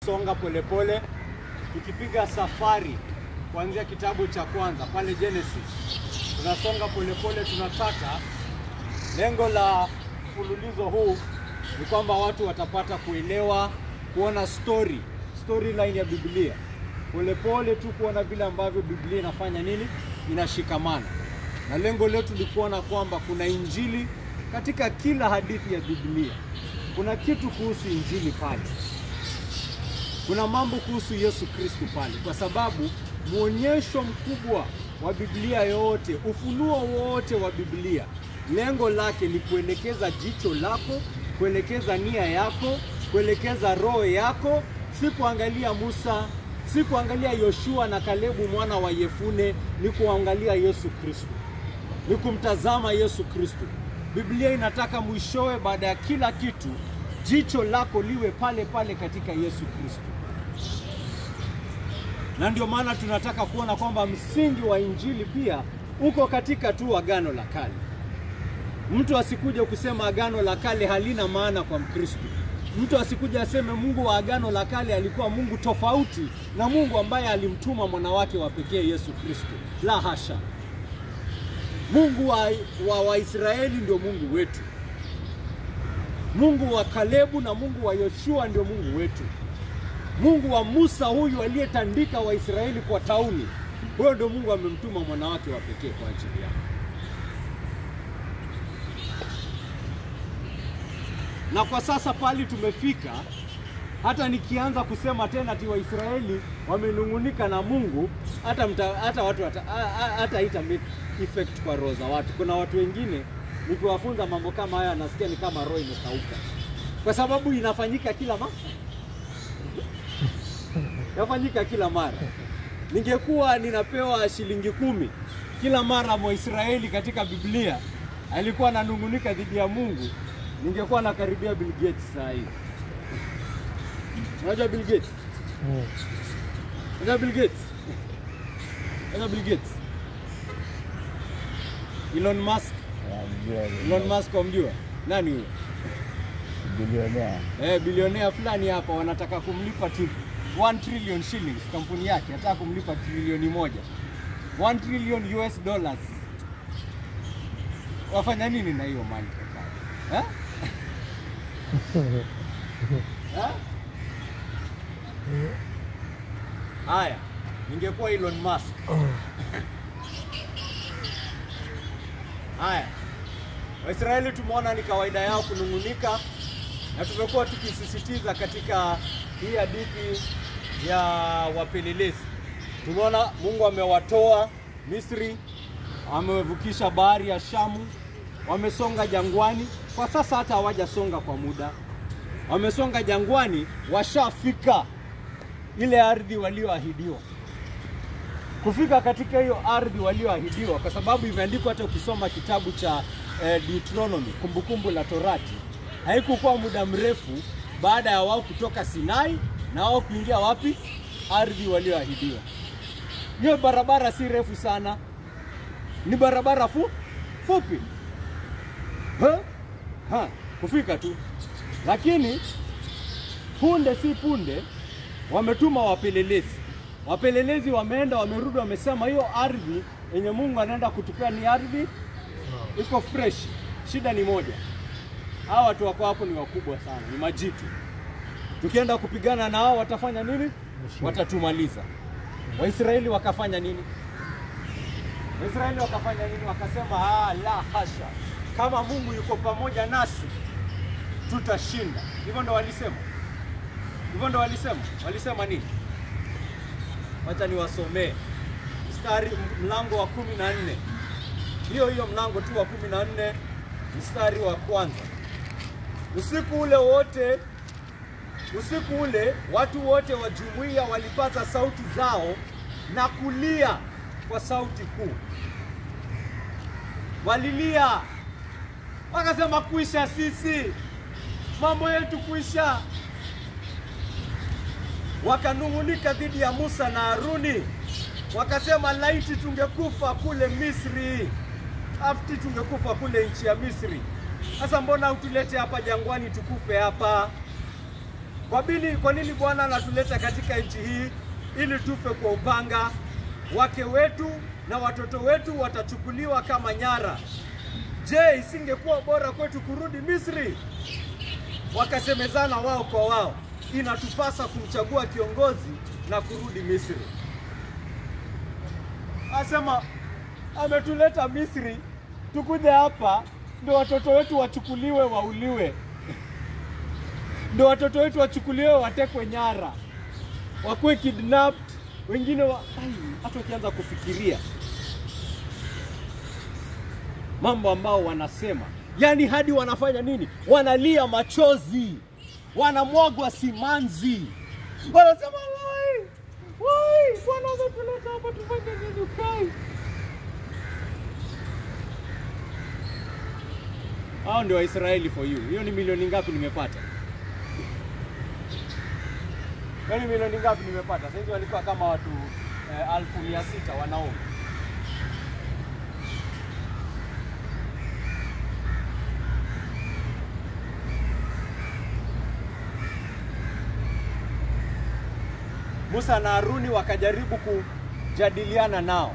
Songa polepole tukipiga safari kuanzia kitabu cha kwanza pale Genesis. Tunasonga polepole, tunataka lengo la mfululizo huu ni kwamba watu watapata kuelewa, kuona storyline ya Biblia. Polepole tu kuona vile ambavyo Biblia inafanya nini? Inashikamana. Na lengo letu ni kuona kwamba kuna injili katika kila hadithi ya Biblia. Kuna kitu kuhusu injili pale. Kuna mambo kuhusu Yesu Kristo pale, kwa sababu muonyesho mkubwa wa Biblia yote, ufunuo wote wa Biblia, lengo lake ni kuelekeza jicho lako, kuelekeza nia yako, kuelekeza roho yako, si kuangalia Musa, si kuangalia Yoshua na Kalebu mwana wa Yefune, ni kuangalia Yesu Kristo. Ni kumtazama Yesu Kristo. Biblia inataka mwishowe, baada ya kila kitu, jicho lako liwe pale pale katika Yesu Kristo. Na ndio maana tunataka kuona kwamba msingi wa injili pia uko katika tu Agano la Kale. Mtu asikuje kusema Agano la Kale halina maana kwa Mkristo. Mtu asikuje aseme Mungu wa Agano la Kale alikuwa Mungu tofauti na Mungu ambaye alimtuma mwana wake wa pekee Yesu Kristo. La hasha. Mungu wa Israeli ndio Mungu wetu. Mungu wa Kalebu na Mungu wa Yoshua ndio Mungu wetu. Mungu wa Musa huyu aliyetandika wa Israeli kwa tauni, huyo ndio Mungu amemtuma mwana wake wa pekee kwa ajili yao. Na kwa sasa pali tumefika, hata nikianza kusema tena ati wa Israeli wamenungunika na Mungu, hata watu hata ita make effect kwa roho za watu. Kuna watu wengine nikiwafunza mambo kama haya nasikia ni kama roho imekauka. Kwa sababu inafanyika kila mara. Yafanyika kila mara. Ningekuwa ninapewa shilingi 10 kila mara Mwisraeli katika Biblia alikuwa ananungunika dhidi ya Mungu, ningekuwa nakaribia Bill Gates saa hii. Unajua Bill Gates? Unajua Bill Gates? Unajua Bill Gates? Elon Musk? Elon Musk umjua? Nani huyo? Bilionea. Bilionea fulani hapa wanataka kumlipa 1 trillion shillings, kampuni yake nataka kumlipa trilioni 1. 1 trillion US dollars. Wafanya nini na hiyo mali kaka? Haya, ningekuwa Elon Musk. Haya. Waisraeli tumeona ni kawaida yao kunungunika, na tumekuwa tukisisitiza katika hii hadithi ya wapelelezi. Tumeona Mungu amewatoa Misri, amewavukisha bahari ya Shamu, wamesonga jangwani. Kwa sasa hata hawajasonga kwa muda. Wamesonga jangwani, washafika ile ardhi walioahidiwa. Kufika katika hiyo ardhi walioahidiwa, kwa sababu imeandikwa hata ukisoma kitabu cha Deuteronomy, kumbukumbu la Torati, haikukuwa muda mrefu baada ya wao kutoka Sinai na wao kuingia wapi? Ardhi walioahidiwa. Hiyo barabara si refu sana, ni barabara fupi. Kufika tu. Lakini punde si punde wametuma wapelelezi. Wapelelezi wameenda, wamerudi, wamesema hiyo ardhi yenye Mungu anaenda kutupea ni ardhi iko fresh. Shida ni moja. Hao watu wako hapo ni wakubwa sana, ni majitu. Tukienda kupigana na hao watafanya nini? Watatumaliza. Waisraeli wakafanya nini? Waisraeli wakafanya nini? Wakasema la hasha. Kama Mungu yuko pamoja nasi tutashinda. Hivyo ndo walisema. Walisema nini? Wacha niwasomee. Mlango wa 14. Hiyo mlango tu wa 14, mstari wa kwanza. Usiku ule watu wote wa jumuiya walipaza sauti zao na kulia kwa sauti kuu. Walilia. Wakasema kuisha sisi. Mambo yetu kuisha. Wakanungunika dhidi ya Musa na Haruni. Wakasema laiti tungekufa kule Misri. Afti tungekufa kule nchi ya Misri. Sasa mbona utulete hapa jangwani tukufe hapa? Kwa nini Bwana anatuleta katika nchi hii? Ili tufe kwa upanga. Wake wetu na watoto wetu watachukuliwa kama nyara. Je, isingekuwa bora kwetu kurudi Misri? Wakasemezana wao kwa wao, inatupasa kumchagua kiongozi na kurudi Misri. Asema ametuleta Misri, tukuje hapa ndio watoto wetu wachukuliwe wauliwe. Ndio watoto wetu wachukuliwe watekwe nyara. Wakuwe kidnapped, wengine hata ukianza kufikiria mambo ambao wanasema, yani hadi wanafanya nini? Wanalia machozi, wanamwagwa simanzi. Wanasema wai, Bwana ametuleta hapa tufanye nini ukai? Hao ndio Waisraeli for you. Hiyo ni milioni ngapi nimepata? Yaani milioni ngapi nimepata? Sasa hivi walikuwa kama watu 1600 wanaume. Musa na Haruni wakajaribu kujadiliana nao.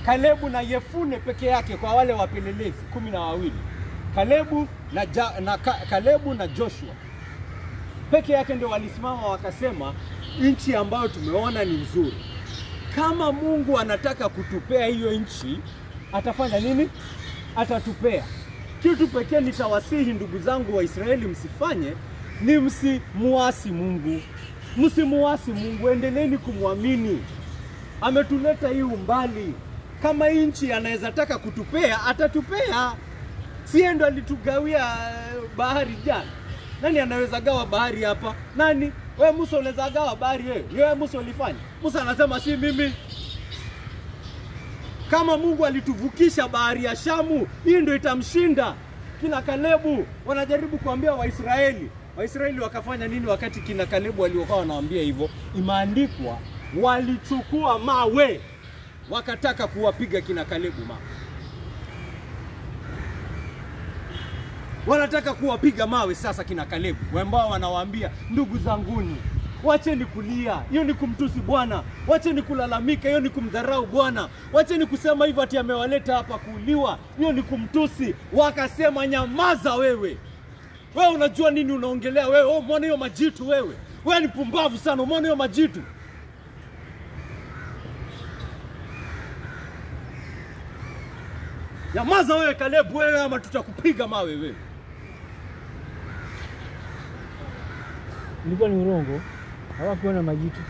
Kalebu na Yefune peke yake kwa wale wapelelezi 12. Kalebu na Joshua peke yake ndio walisimama wakasema, nchi ambayo tumeona ni nzuri. Kama Mungu anataka kutupea hiyo nchi, atafanya nini? Atatupea. Kitu pekee nitawasihi ndugu zangu wa Israeli msifanye ni msimuasi Mungu. Msimuasi Mungu, endeleeni kumwamini. Ametuleta hii umbali. Kama nchi anaweza taka kutupea, atatupea. Si ndo alitugawia bahari jana? Nani anaweza gawa bahari hapa? Nani? Wewe Musa unaweza gawa bahari wewe? Wewe Musa ulifanya? Musa anasema si mimi. Kama Mungu alituvukisha bahari ya Shamu, hii ndio itamshinda. Kina Kalebu wanajaribu kuambia Waisraeli. Waisraeli wakafanya nini wakati kina Kalebu waliokuwa wanawaambia hivyo? Imeandikwa walichukua mawe wakataka kuwapiga kina Kalebu mawe. Wanataka kuwapiga mawe sasa kina Kalebu, ambao wanawaambia ndugu zanguni, wacheni kulia, hiyo ni kumtusi Bwana. Wacheni kulalamika, hiyo ni kumdharau Bwana. Wacheni kusema hivyo ati amewaleta hapa kuuliwa, hiyo ni kumtusi. Wakasema nyamaza wewe. Wewe unajua nini unaongelea wewe? Umeona hiyo majitu wewe? Wewe ni pumbavu sana, umeona hiyo majitu? Nyamaza wewe Kalebu wewe, ama tutakupiga mawe wewe. Nilikuwa ni urongo. Hawakuona majitu.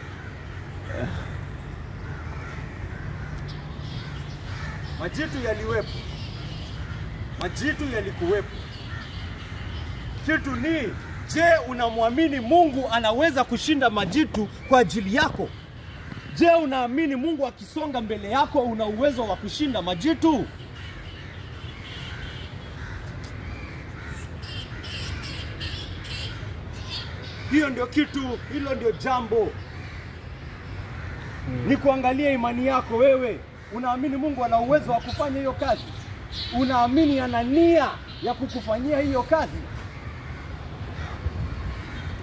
Majitu yaliwepo. Majitu yalikuwepo. Kitu ni, je, unamwamini Mungu anaweza kushinda majitu kwa ajili yako? Je, unaamini Mungu akisonga mbele yako una uwezo wa kushinda majitu? Hiyo ndio kitu, hilo ndio jambo. Ni kuangalia imani yako wewe. Unaamini Mungu ana uwezo wa kufanya hiyo kazi? Unaamini ana nia ya kukufanyia hiyo kazi?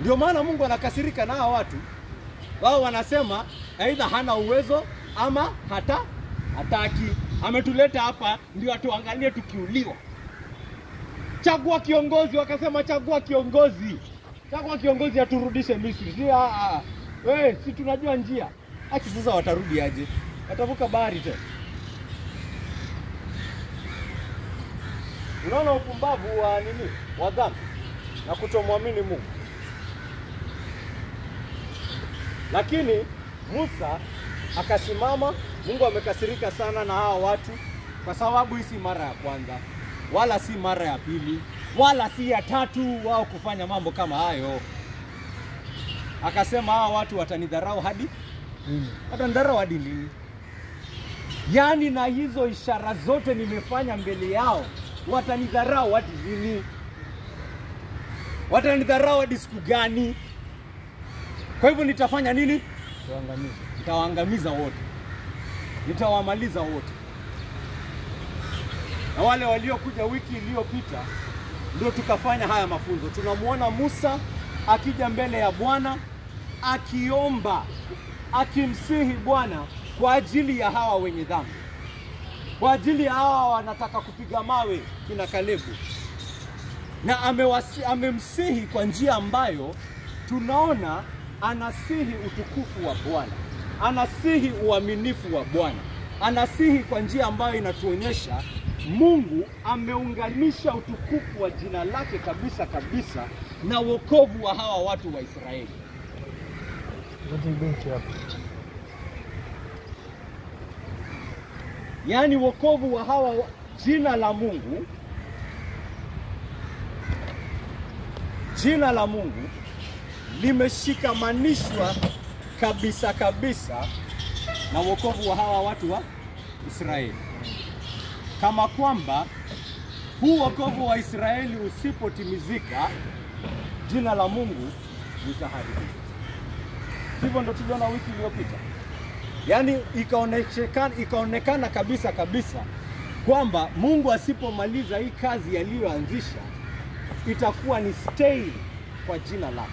Ndio maana Mungu anakasirika na hao watu. Wao wanasema aidha hana uwezo ama hataki. Ametuleta hapa ndio atuangalie tukiuliwa. Chagua kiongozi, wakasema chagua kiongozi. Chagua kiongozi aturudishe Misri. Si tunajua njia. Haki sasa watarudi aje? Watavuka bahari tena. Unaona upumbavu wa nini? Wa dhambi na kutomwamini Mungu. Lakini Musa akasimama. Mungu amekasirika sana na hao watu kwa sababu hii si mara ya kwanza, wala si mara ya pili, wala si ya tatu wao kufanya mambo kama hayo. Akasema hao watu watanidharau hadi watanidharau hadi lini? Yaani na hizo ishara zote nimefanya mbele yao, watanidharau hadi lini? Watanidharau hadi siku gani? Kwa hivyo nitafanya nini? Nitawaangamiza wote. Nitawamaliza wote. Na wale waliokuja wiki iliyopita ndio tukafanya haya mafunzo. Tunamuona Musa akija mbele ya Bwana akiomba, akimsihi Bwana kwa ajili ya hawa wenye dhambi, kwa ajili ya hawa wanataka kupiga mawe kina Kalebu, na amemsihi kwa njia ambayo tunaona anasihi utukufu wa Bwana, anasihi uaminifu wa Bwana, anasihi kwa njia ambayo inatuonyesha Mungu ameunganisha utukufu wa jina lake kabisa kabisa na wokovu wa hawa watu wa Israeli. Yaani wokovu wa hawa, jina la Mungu limeshikamanishwa kabisa kabisa na wokovu wa hawa watu wa Israeli. Kama kwamba huu wokovu wa Israeli usipotimizika, jina la Mungu litaharibika. Hivyo ndo tuliona wiki iliyopita. Yaani ikaonekana kabisa kabisa kwamba Mungu asipomaliza hii kazi aliyoanzisha, itakuwa ni stain kwa jina lake,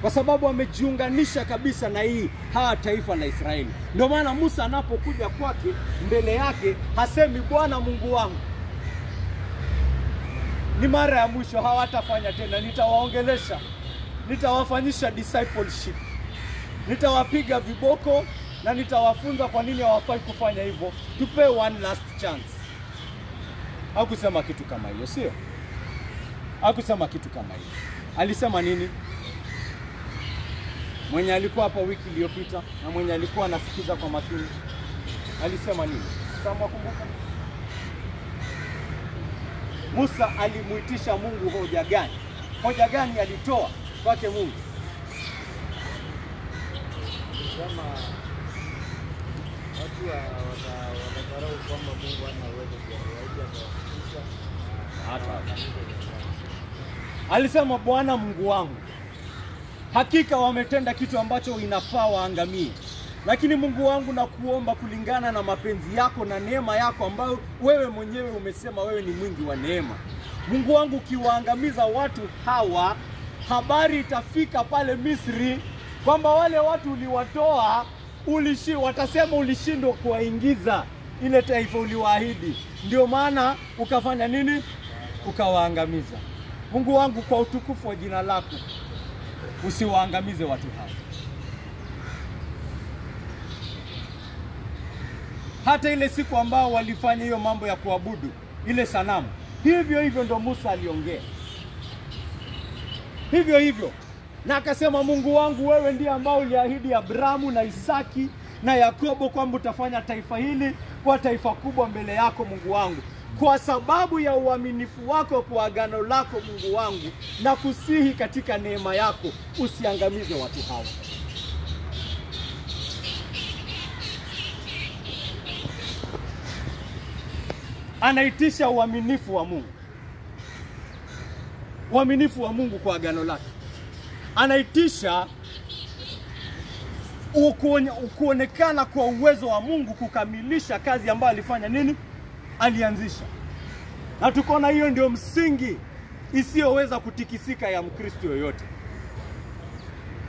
kwa sababu amejiunganisha kabisa na hawa taifa la Israeli. Ndio maana Musa anapokuja kwake, mbele yake hasemi Bwana Mungu wangu, ni mara ya mwisho, hawatafanya tena, nitawaongelesha, nitawafanyisha discipleship, nitawapiga viboko na nitawafunza kwa nini hawafai kufanya hivyo, tupe one last chance. Hakusema kitu kama hiyo, sio? Hakusema kitu kama hiyo. Alisema nini? Mwenye alikuwa hapa wiki iliyopita na mwenye alikuwa anasikiza kwa makini, alisema nini? Kama kumbuka, Musa alimuitisha Mungu hoja gani? Hoja gani alitoa kwake Mungu? Kama watu wanatarau kwamba Mungu hana uwezo kuwafikisha hata. Alisema Bwana Mungu wangu, hakika wametenda kitu ambacho inafaa waangamie. Lakini Mungu wangu, na kuomba kulingana na mapenzi yako na neema yako ambayo wewe mwenyewe umesema wewe ni mwingi wa neema. Mungu wangu, ukiwaangamiza watu hawa, habari itafika pale Misri kwamba wale watu uliwatoa, watasema ulishindwa kuwaingiza ile taifa uliwaahidi. Ndio maana ukafanya nini? Ukawaangamiza. Mungu wangu, kwa utukufu wa jina lako, usiwaangamize watu hawa. Hata ile siku ambao walifanya hiyo mambo ya kuabudu ile sanamu, hivyo hivyo ndo Musa aliongea. Hivyo hivyo. Na akasema, Mungu wangu, wewe ndiye ambao uliahidi Abrahamu na Isaki na Yakobo kwamba utafanya taifa hili kwa taifa kubwa mbele yako. Mungu wangu, kwa sababu ya uaminifu wako kwa agano lako, Mungu wangu, na kusihi katika neema yako, usiangamize watu hao. Anaitisha uaminifu wa Mungu. Uaminifu wa Mungu kwa agano lake. Anaitisha kuonekana kwa uwezo wa Mungu kukamilisha kazi ambayo alifanya nini? Alianzisha. Na tukaona hiyo ndio msingi isiyoweza kutikisika ya Mkristo yoyote.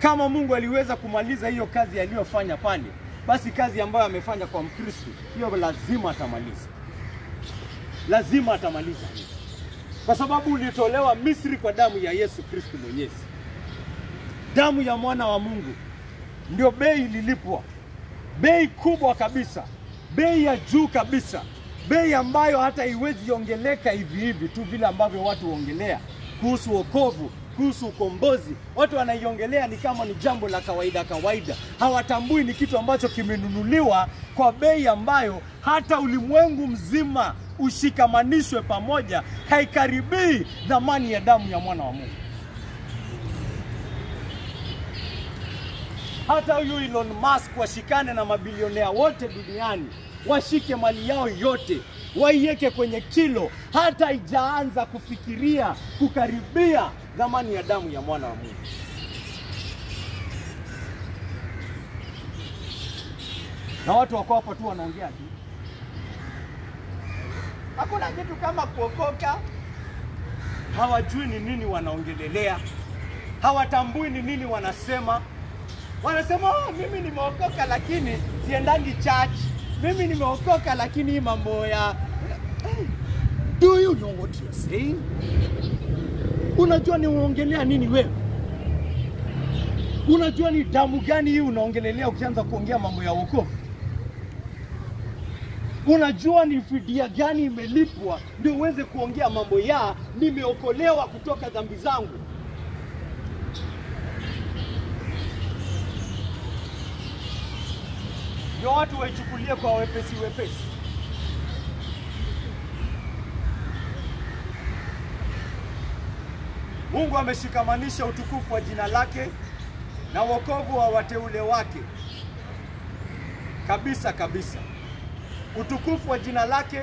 Kama Mungu aliweza kumaliza hiyo kazi aliyofanya pale, basi kazi ambayo amefanya kwa Mkristo, hiyo lazima atamaliza. Lazima atamaliza. Kwa sababu ulitolewa Misri kwa damu ya Yesu Kristo Mwenyezi. Damu ya mwana wa Mungu ndio bei ililipwa. Bei kubwa kabisa. Bei ya juu kabisa. Bei ambayo hata iwezi ongeleka hivi hivi tu vile ambavyo watu huongelea kuhusu wokovu, kuhusu ukombozi. Watu wanaiongelea ni kama ni jambo la kawaida. Hawatambui ni kitu ambacho kimenunuliwa kwa bei ambayo hata ulimwengu mzima ushikamanishwe pamoja, haikaribii dhamani ya damu ya mwana wa Mungu. Hata huyu Elon Musk washikane na mabilionea wote duniani, washike mali yao yote, waiweke kwenye kilo, hata haijaanza kufikiria kukaribia dhamani ya damu ya mwana wa Mungu. Na watu wako hapa tu wanaongea tu. Hakuna kitu kama kuokoka. Hawajui ni nini wanaongelelea. hawatambui ni nini wanasema. Wanasema, oh, mimi nimeokoka lakini siendangi church. Mimi nimeokoka lakini hii mambo ya... Do you know what you're saying? Unajua ni unaongelea nini wewe? Unajua ni damu gani hii unaongelelea ukianza kuongea mambo ya wokovu? Unajua ni fidia gani imelipwa ndio uweze kuongea mambo ya nimeokolewa kutoka dhambi zangu? Ndio watu waichukulie kwa wepesi wepesi. Mungu ameshikamanisha utukufu wa jina lake na wokovu wa wateule wake. Kabisa kabisa. Utukufu wa jina lake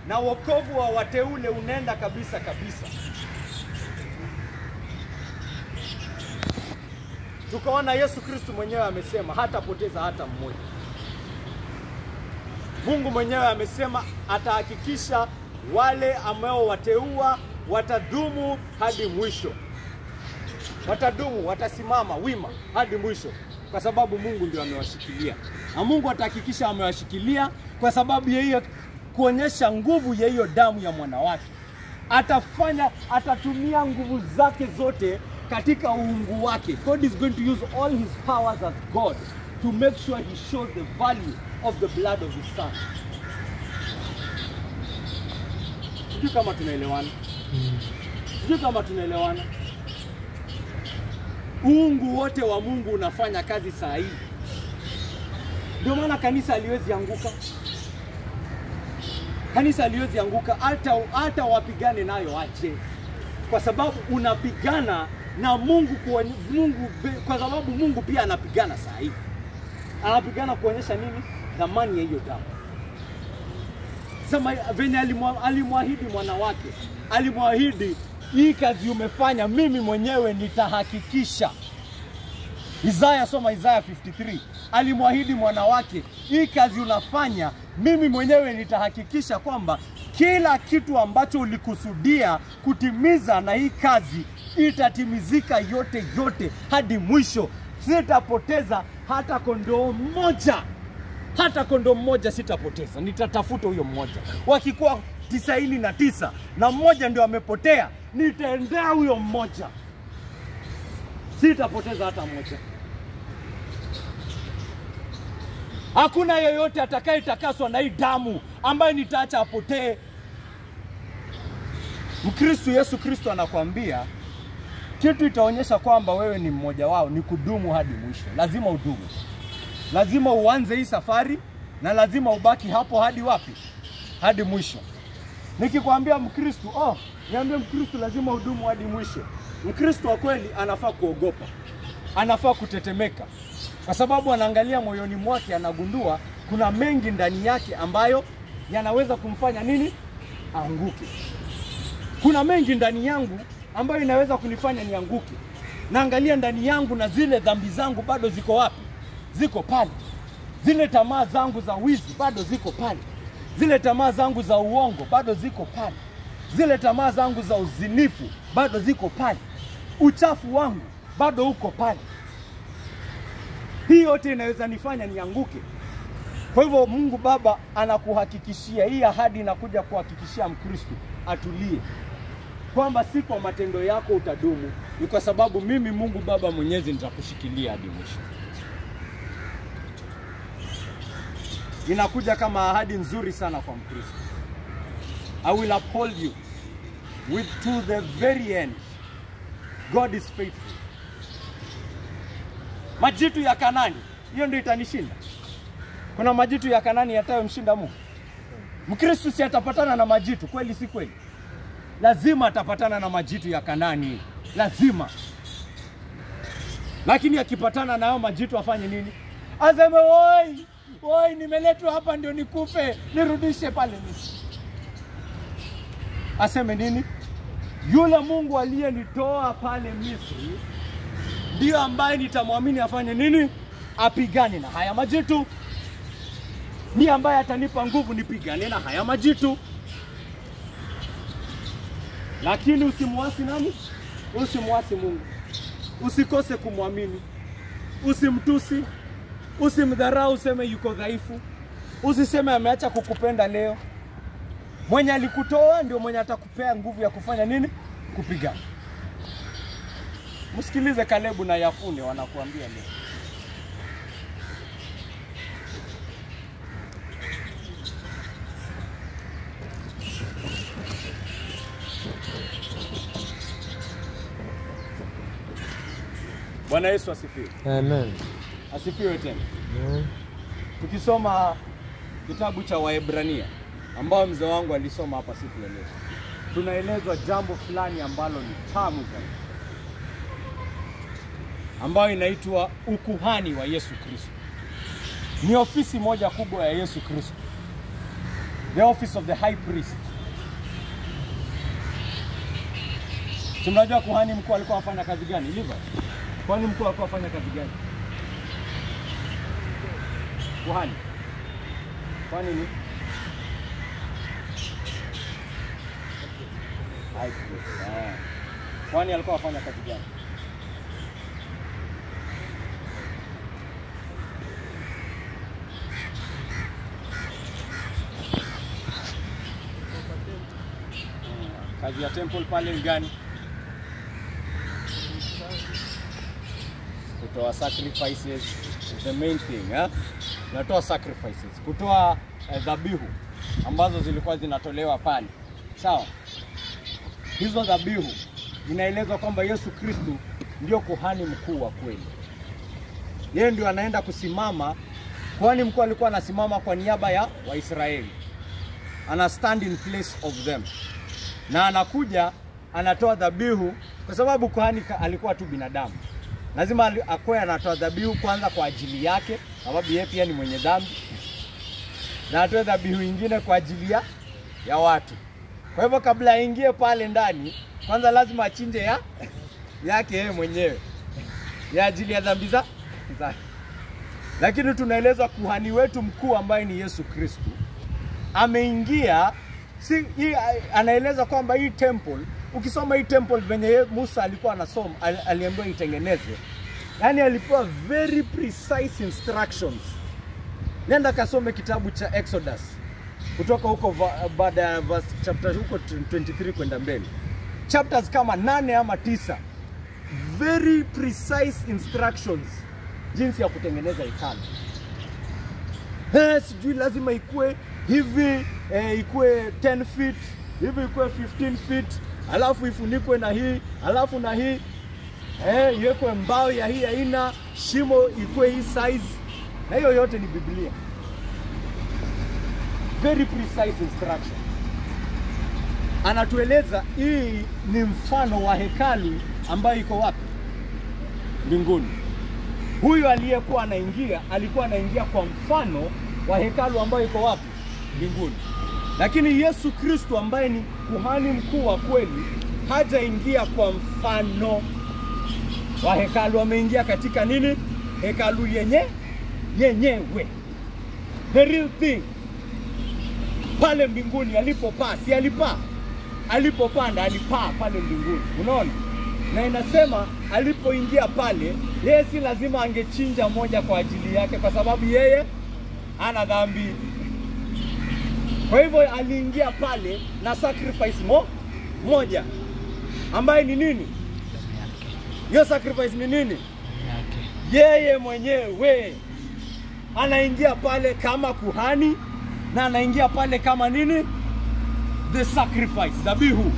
na wokovu wa wateule unenda kabisa kabisa. Tukaona Yesu Kristo mwenyewe amesema hatapoteza hata mmoja. Mungu mwenyewe amesema atahakikisha wale ambao wateua watadumu hadi mwisho. Watadumu, watasimama wima hadi mwisho kwa sababu Mungu ndio amewashikilia. Na Mungu atahakikisha amewashikilia kwa sababu yeye kuonyesha nguvu ya hiyo damu ya mwana wake. Atatumia nguvu zake zote katika uungu wake. God is going to use all his powers as God to make sure he shows the value of the blood of his son. Sijui kama tunaelewana. Sijui kama tunaelewana. Uungu wote wa Mungu unafanya kazi saa hii. Ndio maana kanisa haliwezi anguka. Kanisa haliwezi anguka hata wapigane nayo aje. Kwa sababu unapigana na Mungu kwa sababu Mungu pia anapigana saa hii. Anapigana kuonyesha nini? Thamani ya hiyo damu. Sema venye alimwahidi mwana wake. Alimwahidi, hii kazi umefanya mimi mwenyewe nitahakikisha. Soma Isaya 53. Alimwahidi mwana wake, hii kazi unafanya mimi mwenyewe nitahakikisha kwamba kila kitu ambacho ulikusudia kutimiza na hii kazi itatimizika yote hadi mwisho. Sitapoteza hata kondoo mmoja. Hata kondoo mmoja sitapoteza. Nitatafuta huyo mmoja. Wakikuwa 99 na mmoja ndio amepotea, nitaendea huyo mmoja. Sitapoteza hata mmoja. Hakuna yeyote atakayetakaswa na hii damu ambaye nitaacha apotee. Mkristo, Yesu Kristo anakuambia kitu itaonyesha kwamba wewe ni mmoja wao ni kudumu hadi mwisho. Lazima udumu. Lazima uanze hii safari na lazima ubaki hapo hadi wapi? Hadi mwisho. Nikikwambia Mkristo, niambie Mkristo lazima udumu hadi mwisho. Mkristo wa kweli anafaa kuogopa. Anafaa kutetemeka. Kwa sababu anaangalia moyoni mwake, anagundua kuna mengi ndani yake ambayo yanaweza kumfanya nini? Anguke. Kuna mengi ndani yangu ambayo inaweza kunifanya nianguke. Naangalia ndani yangu na zile dhambi zangu bado ziko wapi? Ziko pale. Zile tamaa zangu za wizi bado ziko pale. Zile tamaa zangu za uongo bado ziko pale. Zile tamaa zangu za uzinifu bado ziko pale. Uchafu wangu bado uko pale. Hii yote inaweza nifanya nianguke. Kwa hivyo Mungu Baba anakuhakikishia, hii ahadi inakuja kuhakikishia Mkristo atulie, kwamba si kwa matendo yako utadumu, ni kwa sababu mimi Mungu Baba Mwenyezi nitakushikilia hadi mwisho. Inakuja kama ahadi nzuri sana kwa Mkristo. I will uphold you to the very end. God is faithful. Majitu ya Kanani, hiyo ndio itanishinda. Kuna majitu ya Kanani yatayomshinda Mungu? Mkristo si atapatana na majitu, kweli si kweli? Lazima atapatana na majitu ya Kanani, lazima. Lakini akipatana na hao majitu afanye nini? Aseme, "Oi, nimeletwa hapa ndio nikufe, nirudishe pale Misri." Aseme nini? Yule Mungu aliyenitoa pale Misri ndio ambaye nitamwamini afanye nini? Apigane na haya majitu. Ni ambaye atanipa nguvu nipigane na haya majitu. Lakini usimwasi nani? Usimwasi Mungu. usikose kumwamini. Usimtusi, usimdharau, useme yuko dhaifu. Usiseme ameacha kukupenda leo. Mwenye alikutoa ndio mwenye atakupea nguvu ya kufanya nini? Kupigana. Msikilize Kalebu na Yafune wanakuambia leo. Bwana Yesu asifiwe. Amen. Asifiwe tena. Amen. Tukisoma kitabu cha Waebrania ambao mzee wangu alisoma hapa siku ya leo, tunaelezwa jambo fulani ambalo ni tamu zaidi, ambayo inaitwa ukuhani wa Yesu Kristo. Ni ofisi moja kubwa ya Yesu Kristo, the office of the high priest. Tunajua kuhani mkuu alikuwa afanya kazi gani? Liva. Kuhani mkuu alikuwa afanya kazi gani? Kuhani. Kwani ni? High priest. Kuhani alikuwa afanya kazi gani? Kazi ya temple pale ni gani? Kutoa sacrifices is the main thing, Natoa sacrifices, kutoa dhabihu ambazo zilikuwa zinatolewa pale. Sawa? Hizo dhabihu inaelezwa kwamba Yesu Kristo ndio kuhani mkuu wa kweli. Yeye ndio anaenda kusimama. Kuhani mkuu alikuwa anasimama kwa niaba ya Waisraeli. Ana stand in place of them. Na anakuja anatoa dhabihu kwa sababu kuhani alikuwa tu binadamu. Lazima akwe anatoa dhabihu kwanza kwa ajili yake, sababu yeye pia ni mwenye dhambi. Na atoe dhabihu nyingine kwa ajili ya watu. Kwa hivyo kabla aingie pale ndani, kwanza lazima achinje yake yeye mwenyewe, ya ajili ya dhambi zake. Lakini tunaelezwa kuhani wetu mkuu ambaye ni Yesu Kristo ameingia. Anaeleza kwamba hii temple, ukisoma hii temple venye Musa alikuwa anasoma, aliambiwa itengenezwe. Yani alipewa very precise instructions. Nenda kasome kitabu cha Exodus. Kutoka huko baada ya chapter huko 23 kwenda mbele. Chapters kama 8 ama 9. Very precise instructions jinsi ya kutengeneza hekalu. Sijui lazima ikue hivi, ikue 10 feet, hivi ikue 15 feet, alafu ifunikwe na hii, alafu na hii, iwekwe mbao ya hii aina, shimo ikue hii size. Na hiyo yote ni Biblia. Very precise instruction. Anatueleza hii ni mfano wa hekalu ambayo iko wapi? Mbinguni. Huyu aliyekuwa anaingia, alikuwa anaingia kwa mfano wa hekalu ambayo iko wapi? Mbinguni. Lakini Yesu Kristo ambaye ni kuhani mkuu wa kweli, hajaingia kwa mfano wa hekalu, ameingia katika nini? Hekalu yenyewe. The real thing. Pale mbinguni alipopaa, si alipaa? Alipopanda alipaa pale mbinguni. Unaona? Na inasema alipoingia pale, yeye si lazima angechinja moja kwa ajili yake kwa sababu yeye hana dhambi. Kwa hivyo aliingia pale na sacrifice moja ambaye ni nini? Hiyo sacrifice ni nini? Yeye mwenyewe anaingia pale kama kuhani na anaingia pale kama nini? The sacrifice, dhabihu.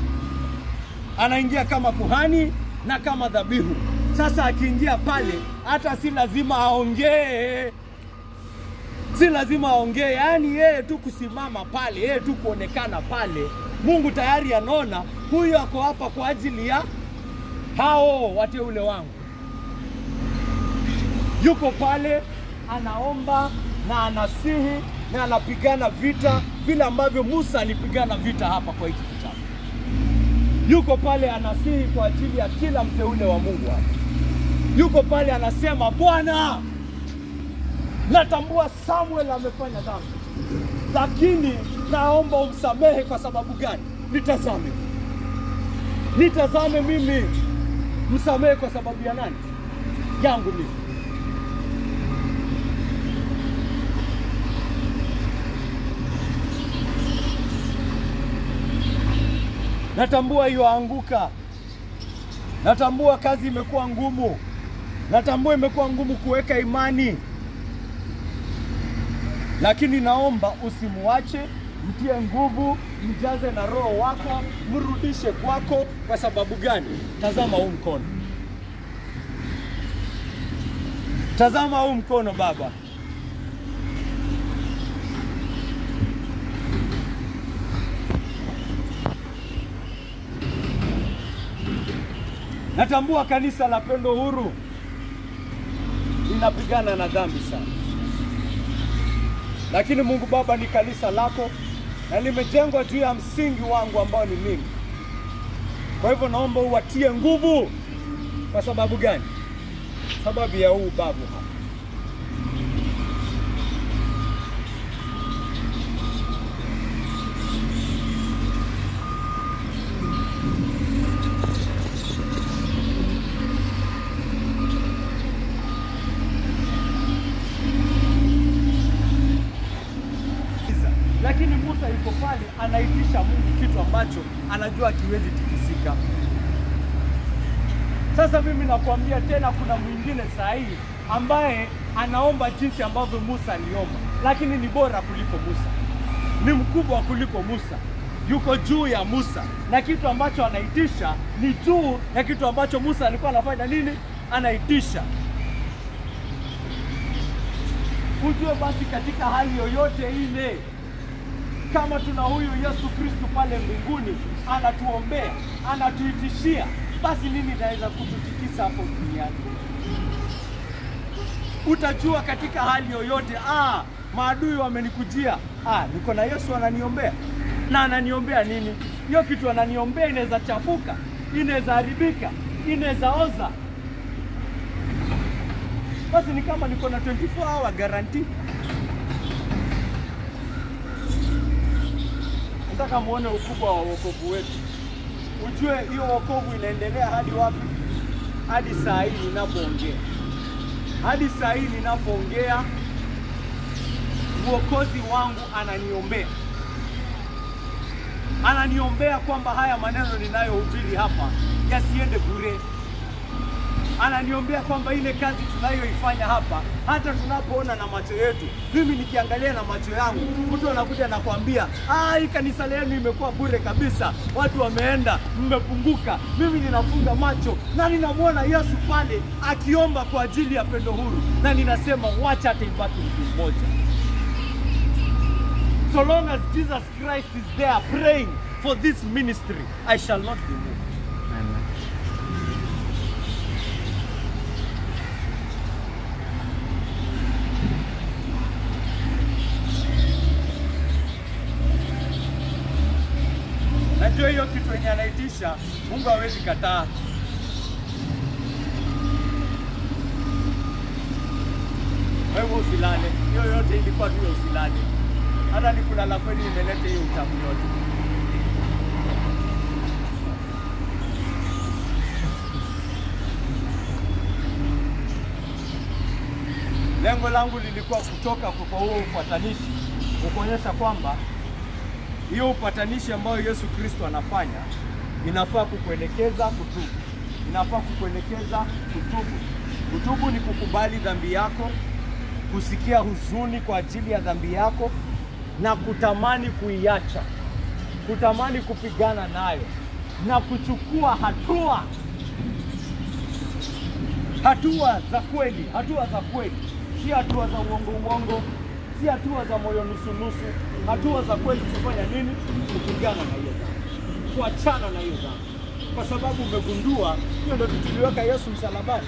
Anaingia kama kuhani na kama dhabihu. Sasa akiingia pale hata si lazima aongee. Si lazima aongee, yani yeye tu kusimama pale, yeye tu kuonekana pale, Mungu tayari anaona huyu ako hapa kwa ajili ya hao wateule wangu. Yuko pale anaomba na anasihi na anapigana vita vile ambavyo Musa alipigana vita hapa kwa hiki kitabu. Yuko pale anasihi kwa ajili ya kila mteule wa Mungu hapa. Yuko pale anasema, Bwana, natambua Samuel amefanya dhambi, lakini naomba umsamehe. Kwa sababu gani? Nitazame mimi. Msamehe kwa sababu ya nani? Yangu mimi. Natambua hiyo anguka. Natambua kazi imekuwa ngumu. Natambua imekuwa ngumu kuweka imani. Lakini naomba usimuache, mtie nguvu, mjaze na roho wako, mrudishe kwako. Kwa sababu gani? Tazama huu mkono. Tazama huu mkono baba. Natambua kanisa la Pendo Huru linapigana na dhambi sana. Lakini Mungu Baba ni kanisa lako na limejengwa juu ya msingi wangu ambao ni mimi. Kwa hivyo naomba uwatie nguvu. Kwa sababu gani? Sababu ya huu babu hapa. Lakini Musa yuko pale anaitisha Mungu kitu ambacho anajua kiwezi tikisika. Sasa mimi nakwambia tena, kuna mwingine sahihi ambaye anaomba jinsi ambavyo Musa aliomba, lakini ni bora kuliko Musa, ni mkubwa kuliko Musa, yuko juu ya Musa, na kitu ambacho anaitisha ni juu ya kitu ambacho Musa alikuwa anafanya nini? Anaitisha. Ujue basi katika hali yoyote ile, kama tuna huyu Yesu Kristo pale mbinguni anatuombea, anatuitishia, basi nini naweza kututikisa hapo duniani? Utajua katika hali yoyote, maadui wamenikujia, niko na Yesu ananiombea. Na ananiombea nini? Hiyo kitu ananiombea inaweza chafuka, inaweza haribika, inaweza oza. Basi ni kama niko na 24 hour guarantee. Nataka muone ukubwa wa wokovu wetu. Ujue hiyo wokovu inaendelea hadi wapi? Hadi saa hii ninapoongea. Hadi saa hii ninapoongea, Mwokozi wangu ananiombea. Ananiombea kwamba haya maneno ninayohubiri hapa yasiende bure. Ananiombea kwamba ile kazi tunayoifanya hapa, hata tunapoona na macho yetu, mimi nikiangalia na macho yangu, mtu anakuja na kuambia, hii kanisa lenu imekuwa bure kabisa, watu wameenda, mmepunguka. Mimi ninafunga macho na ninamwona Yesu pale akiomba kwa ajili ya Pendo Huru, na ninasema wacha hata ibaki mtu mmoja. So long as Jesus Christ is there praying for this ministry, I shall not be moved. Najua hiyo kitu yenye anaitisha, Mungu hawezi kataa. Wewe usilale, hiyo yote ilikuwa tu usilale. Hata ni kulala kweli imeleta hiyo utamu yote. Lengo langu lilikuwa kutoka kwa huo upatanishi, kuonyesha kwamba hiyo upatanishi ambayo Yesu Kristo anafanya inafaa kukuelekeza kutubu. Inafaa kukuelekeza kutubu. Kutubu ni kukubali dhambi yako, kusikia huzuni kwa ajili ya dhambi yako na kutamani kuiacha. Kutamani kupigana nayo na kuchukua hatua. Hatua za kweli, hatua za kweli. Si hatua za uongo, si hatua za moyo nusu. Hatua za kweli kufanya nini? Kupigana na hiyo dhambi. Kuachana na hiyo dhambi. Kwa sababu umegundua hiyo ndio tuliweka Yesu msalabani.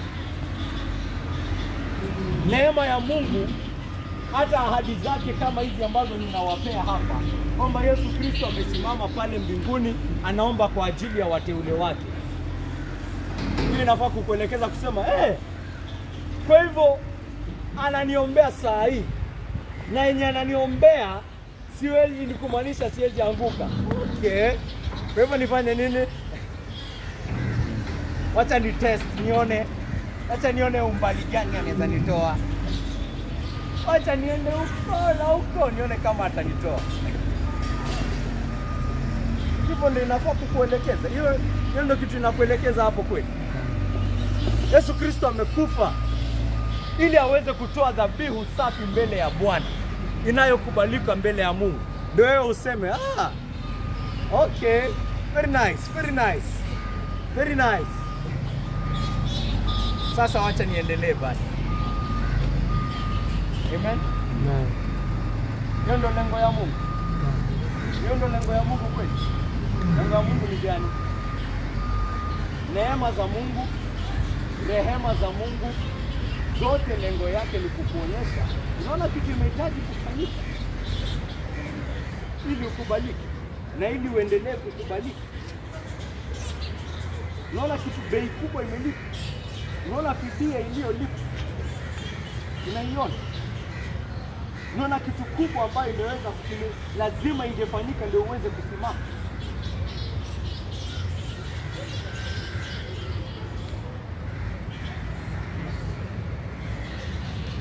Neema ya Mungu, hata ahadi zake kama hizi ambazo ninawapea hapa, kwamba Yesu Kristo amesimama pale mbinguni anaomba kwa ajili ya wateule wake. Hili nafaa kukuelekeza kusema, kwa hivyo ananiombea saa hii. Na yenye ananiombea siwezi, ni kumaanisha siwezi anguka. Okay. Kwa hivyo nifanye nini? Wacha ni test nione. Wacha nione umbali gani anaweza nitoa. Wacha niende huko na huko nione kama atanitoa. Hivyo ndio inafaa kukuelekeza. Hiyo ndio kitu inakuelekeza hapo kweli. Yesu Kristo amekufa ili aweze kutoa dhabihu safi mbele ya Bwana, inayokubalika mbele ya Mungu. Ndio wewe useme, okay, very nice, very nice. Very nice. Sasa wacha niendelee basi. Amen. Hiyo ndio lengo ya Mungu. Hiyo ndio lengo ya Mungu kweli. Lengo ya Mungu ni gani? Neema za Mungu, rehema za Mungu, zote lengo yake ni kukuonyesha. Unaona kitu imehitaji kufanyika ili ukubalike na ili uendelee kukubalika. Unaona kitu bei kubwa imelipwa. Unaona fidia iliyolipwa. Unaiona? Unaona kitu kubwa ambayo imeweza lazima ingefanyika ndio uweze kusimama.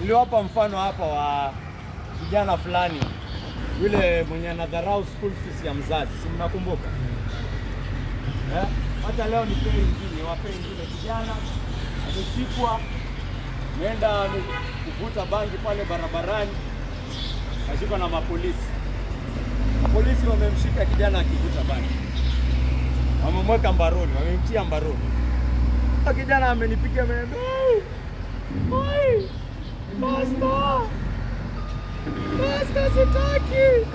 Niliwapa mfano hapa wa kijana fulani yule mwenye anadharau school fees ya mzazi, si mnakumbuka? Hata leo nipe ingine, wape ingine. Kijana ameshikwa nenda kuvuta bangi pale barabarani, kashikwa na mapolisi. Polisi wamemshika kijana akivuta bangi, wamemweka mbaroni, wamemtia mbaroni. Kijana amenipiga, ameniambia, "Oi, Master! Master, sitaki!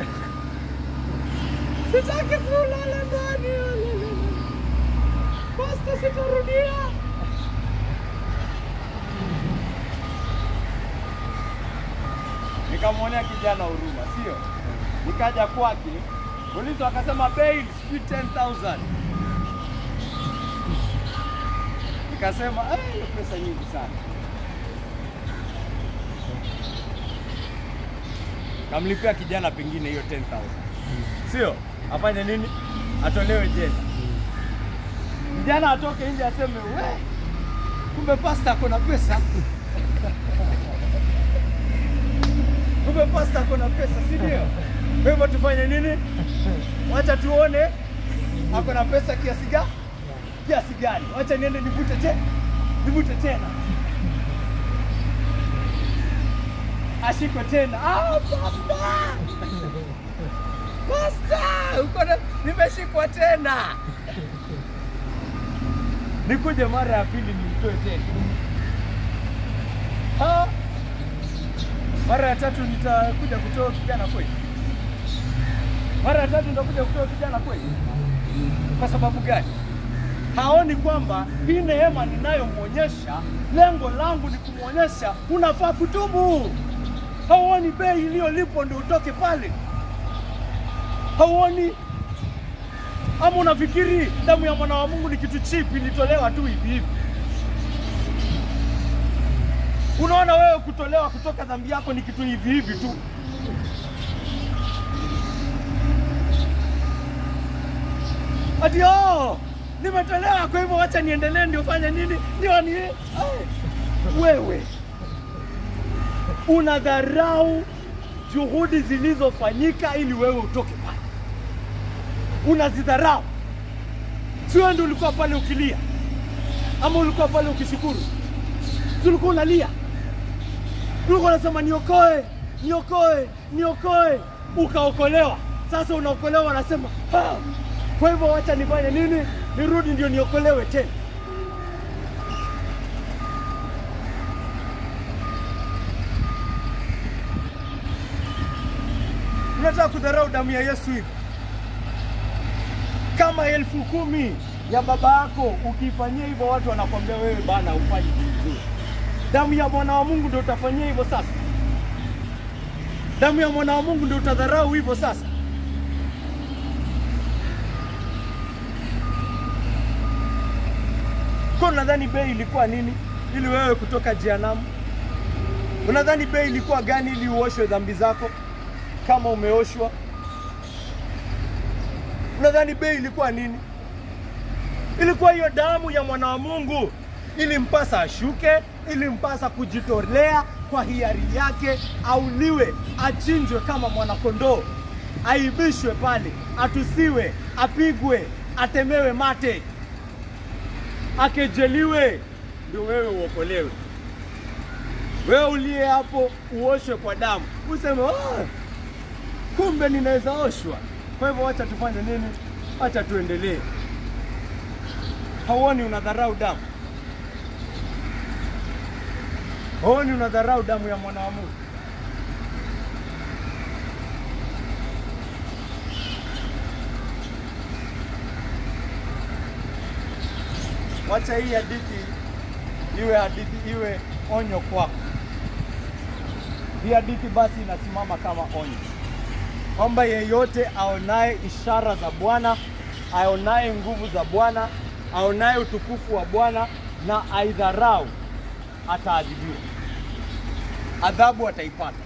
Sitaki kulala ndani! Master, sitarudia!" Nikamwonea kijana huruma, sio? Nikaja kwake, polisi wakasema bail 10,000. Nikasema, hiyo pesa nyingi sana. Kamlipia kijana pengine hiyo 10,000. Sio? Afanye nini? Atolewe jela. Kijana atoke nje aseme, kumbe pastor ako na pesa. Kumbe pastor ako na pesa, si ndio? Kwa hivyo tufanye nini? Wacha tuone ako na pesa kiasi gani? Kiasi gani? Wacha niende nivute tena. Ashiko tena. Pastor! Pastor! Nimeshikwa tena. Nikuje mara ya pili nimtoe tena. Mara ya tatu nitakuja kutoa kijana kweli. Mara ya tatu nitakuja kutoa kijana kweli. Kwa sababu gani? Haoni kwamba hii neema ninayomuonyesha, lengo langu ni kumuonyesha unafaa kutubu. Hauoni bei iliyolipwa ndio utoke pale? Hauoni? Ama unafikiri damu ya mwana wa Mungu ni kitu cheap ilitolewa tu hivi? Unaona wewe kutolewa kutoka dhambi yako ni kitu hivi tu? Ati nimetolewa kwa hivyo wacha niendelee ndio fanya nini? Ndio ni wewe unadharau juhudi zilizofanyika ili wewe utoke pale. Unazidharau. Sio ndio ulikuwa pale ukilia? Ama ulikuwa pale ukishukuru? Sio ulikuwa unalia? Ulikuwa unasema niokoe, ukaokolewa. Sasa unaokolewa unasema, kwa hivyo wacha nifanye nini? Nirudi ndio niokolewe tena. Unataka kudharau damu ya Yesu hivi? Kama 10,000 ya baba yako ukifanyia hivyo watu wanakwambia wewe bana ufanye vizuri. Damu ya mwana wa Mungu ndio utafanyia hivyo sasa? Damu ya mwana wa Mungu ndio utadharau hivyo sasa? Kwa unadhani bei ilikuwa nini ili wewe kutoka jehanamu? Unadhani bei ilikuwa gani ili uoshwe dhambi zako kama umeoshwa? Unadhani bei ilikuwa nini? Ilikuwa hiyo damu ya mwana wa Mungu. Ilimpasa ashuke, ilimpasa kujitolea kwa hiari yake, auliwe, achinjwe kama mwanakondoo, aibishwe pale, atusiwe, apigwe, atemewe mate, akejeliwe, ndio wewe uokolewe. Wewe uliye hapo uoshwe kwa damu. Useme, kumbe ninaweza oshwa. Kwa hivyo wacha tufanye nini? Wacha tuendelee. Hauoni unadharau damu? Hauoni unadharau damu ya mwana wa Mungu? Wacha hii hadithi iwe onyo kwako. Hii hadithi basi inasimama kama onyo, kwamba yeyote aonaye ishara za Bwana, aonaye nguvu za Bwana, aonaye utukufu wa Bwana na aidharau, ataadhibiwa. Adhabu ataipata.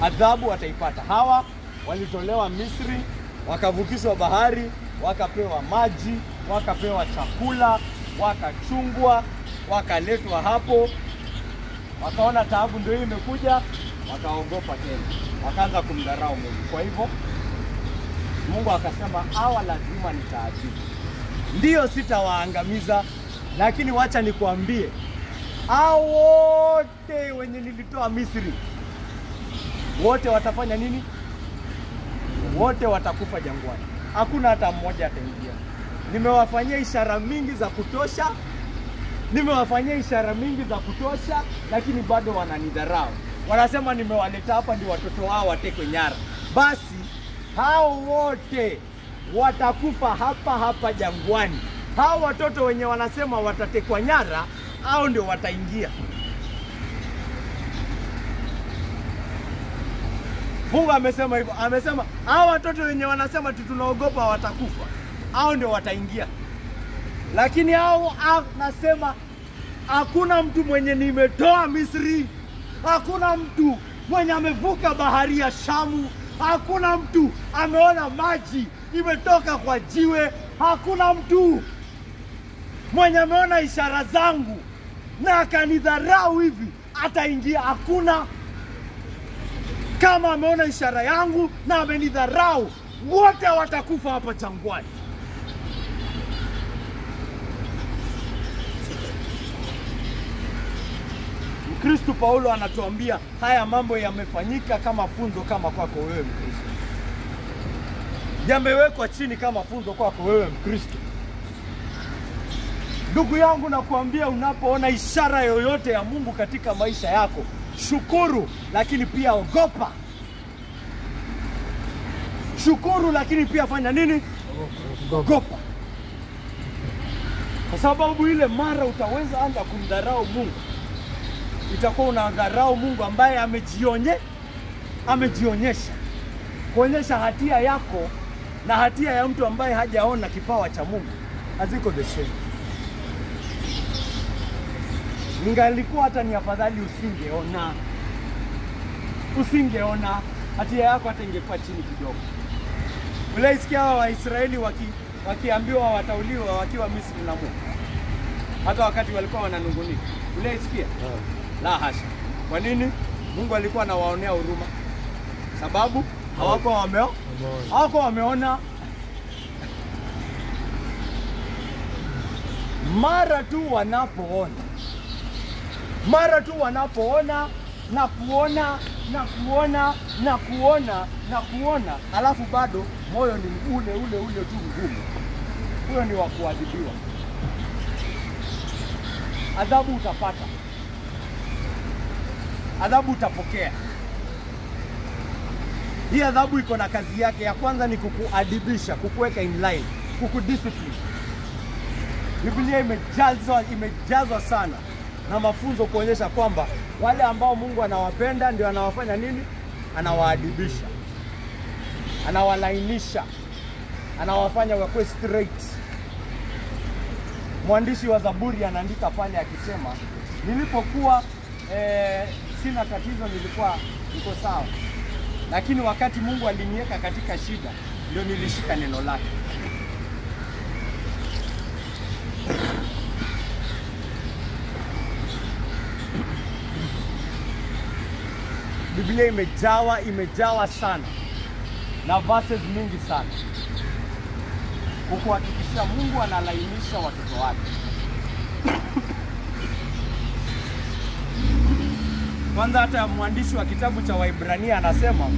Adhabu ataipata. Hawa walitolewa Misri, wakavukishwa bahari, wakapewa maji, wakapewa chakula, wakachungwa, wakaletwa hapo, wakaona taabu ndio hii imekuja, wakaogopa tena, wakaanza kumdharau Mungu. Kwa hivyo Mungu akasema, hawa lazima nitaadhibu. Ndiyo, sitawaangamiza, lakini wacha nikuambie, hao wote wenye nilitoa Misri, wote watafanya nini? Wote watakufa jangwani. Hakuna hata mmoja ataingia. Nimewafanyia ishara mingi za kutosha. Nimewafanyia ishara mingi za kutosha, lakini bado wananidharau. Wanasema nimewaleta hapa ndio watoto wao watekwe nyara. Basi hao wote watakufa hapa hapa jangwani. Hao watoto wenye wanasema watatekwa nyara, hao ndio wataingia. Mungu amesema hivyo. Amesema hao watoto wenye wanasema tunaogopa watakufa, hao ndio wataingia. Lakini hao nasema hakuna mtu mwenye nimetoa Misri, hakuna mtu mwenye amevuka bahari ya Shamu, hakuna mtu ameona maji imetoka kwa jiwe, hakuna mtu mwenye ameona ishara zangu na akanidharau hivi ataingia. Hakuna. Kama ameona ishara yangu na amenidharau, wote watakufa hapa jangwani. Mkristo Paulo anatuambia haya mambo yamefanyika kama funzo kama kwako wewe Mkristo. Yamewekwa chini kama funzo kwako wewe Mkristo. Ndugu yangu, nakuambia, unapoona ishara yoyote ya Mungu katika maisha yako, shukuru, lakini pia ogopa. Shukuru, lakini pia fanya nini? Ogopa. Kwa sababu ile mara utaweza anza kumdharau Mungu, itakuwa unadharau Mungu ambaye amejionyesha, kuonyesha hatia yako na hatia ya mtu ambaye hajaona kipawa cha Mungu haziko the same. Ningalikuwa hata ni afadhali usingeona hatia yako, hata ingekuwa chini kidogo. Unaisikia hawa Waisraeli wakiambiwa watauliwa wakiwa Misri na Mungu, hata wakati walikuwa wananungunika. Unaisikia? La hasha. Kwa nini? Mungu alikuwa anawaonea huruma. Sababu hawako wameona. Mara tu wanapoona na kuona, alafu bado moyo ni ule tu mgumu, huyo ni wa kuadhibiwa. Adhabu utapata. Adhabu utapokea. Hii adhabu iko na kazi yake. Ya kwanza ni kukuadibisha, kukuweka in line, kukudiscipline. Biblia imejazwa sana na mafunzo kuonyesha kwamba wale ambao Mungu anawapenda ndio anawafanya nini? Anawaadibisha, anawalainisha, anawafanya wakuwe straight. Mwandishi wa Zaburi anaandika pale akisema, nilipokuwa sina tatizo, niko sawa, lakini wakati Mungu aliniweka katika shida ndio nilishika neno lake. Biblia imejawa sana na verses mingi sana kuhakikisha Mungu analainisha watoto wake. Kwanza hata mwandishi wa kitabu cha Waibrania anasema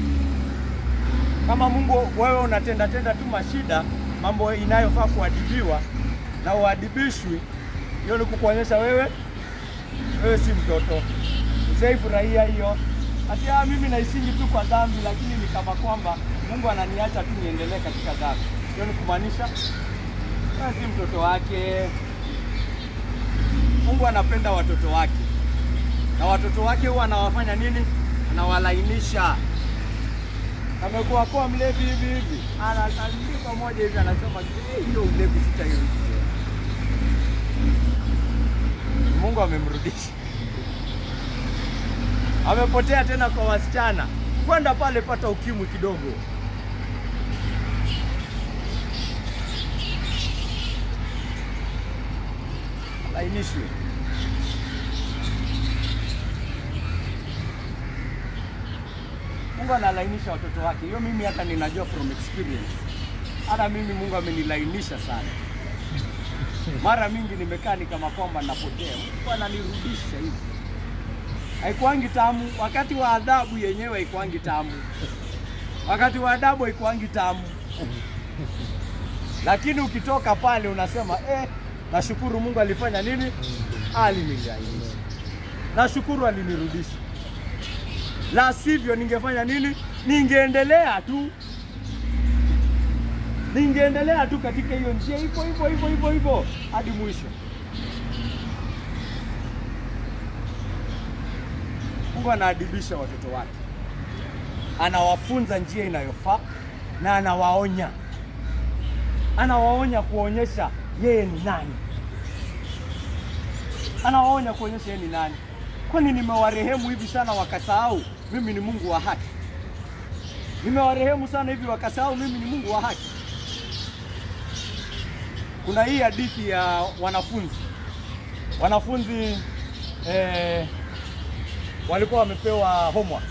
kama Mungu wewe unatenda tu mashida, mambo inayofaa kuadhibiwa na uadhibishwi, hiyo ni kukuonyesha wewe si mtoto. Usaifurahia hiyo. Ati mimi naishingi tu kwa dhambi, lakini ni kama kwamba Mungu ananiacha tu niendelee katika dhambi. Hiyo ni kumaanisha wewe si mtoto wake. Mungu anapenda watoto wake. Na watoto wake huwa anawafanya nini? Anawalainisha. Amekuwa kwa mlevi hivi. Anaandika moja hivi anasema hiyo ulevi sitairudi. Mungu amemrudisha. Amepotea tena kwa wasichana. Kwenda pale pata ukimwi kidogo. Lainishwe. Mungu analainisha watoto wake. Hiyo mimi hata ninajua from experience. Hata mimi Mungu amenilainisha sana. Mara mingi nimekaa ni kama kwamba napotea. Mungu ananirudisha hivi. Haikuangi tamu. Wakati wa adhabu yenyewe haikuangi tamu. Wakati wa adhabu haikuangi tamu. Lakini ukitoka pale unasema nashukuru Mungu alifanya nini? Alinilainisha. Nashukuru alinirudisha. La sivyo ningefanya nini? Ningeendelea tu katika hiyo njia hivyo hadi mwisho. Mungu anaadibisha watoto wake. Anawafunza njia inayofaa na anawaonya. Anawaonya kuonyesha yeye ni nani. Anawaonya kuonyesha yeye ni nani. Kwani nimewarehemu hivi sana wakasahau mimi ni Mungu wa haki? Nimewarehemu sana hivi wakasahau mimi ni Mungu wa haki? Kuna hii hadithi ya wanafunzi walikuwa wamepewa homework.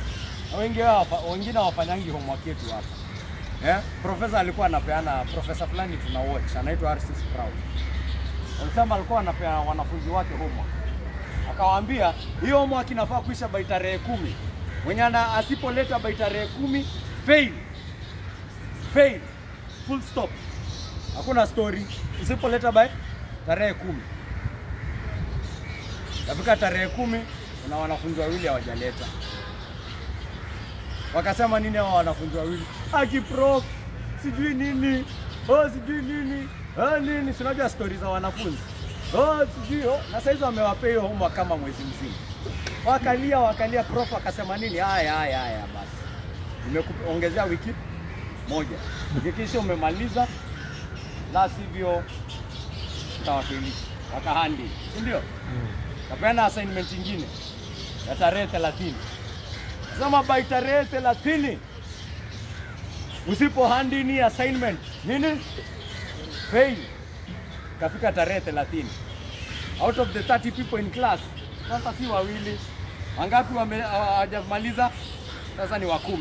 Wengine hawafanyangi homework yetu hapa. Profesa alikuwa anapeana, profesa fulani tuna watch anaitwa R.C. Sproul. Alisema alikuwa anapeana wanafunzi wake homework. Akawaambia hiyo homework inafaa kuisha by tarehe 10. Mwenye asipoleta by tarehe 10 fail. Full stop. Hakuna story. Usipoleta by tarehe 10. Kabika tarehe 10 na wanafunzi wawili hawajaleta. Wakasema nini hao wanafunzi wawili? Aki prof, sijui nini. Sijui nini. Nini sinajua stories za wanafunzi. Sijui na sasa hizo wamewapea hiyo homework kama mwezi mzima. Wakalia prof akasema nini? Haya basi. Nimekuongezea wiki moja. Hakikisha umemaliza, la sivyo tawafili. Wakahandi, ndio? Kapeana assignment nyingine ya tarehe 30. Sema by tarehe 30 usipo handi ni assignment nini? Fail. Kafika tarehe 30. Out of the 30 people in class, sasa si wawili. Wangapi hawajamaliza? Sasa ni wa 10.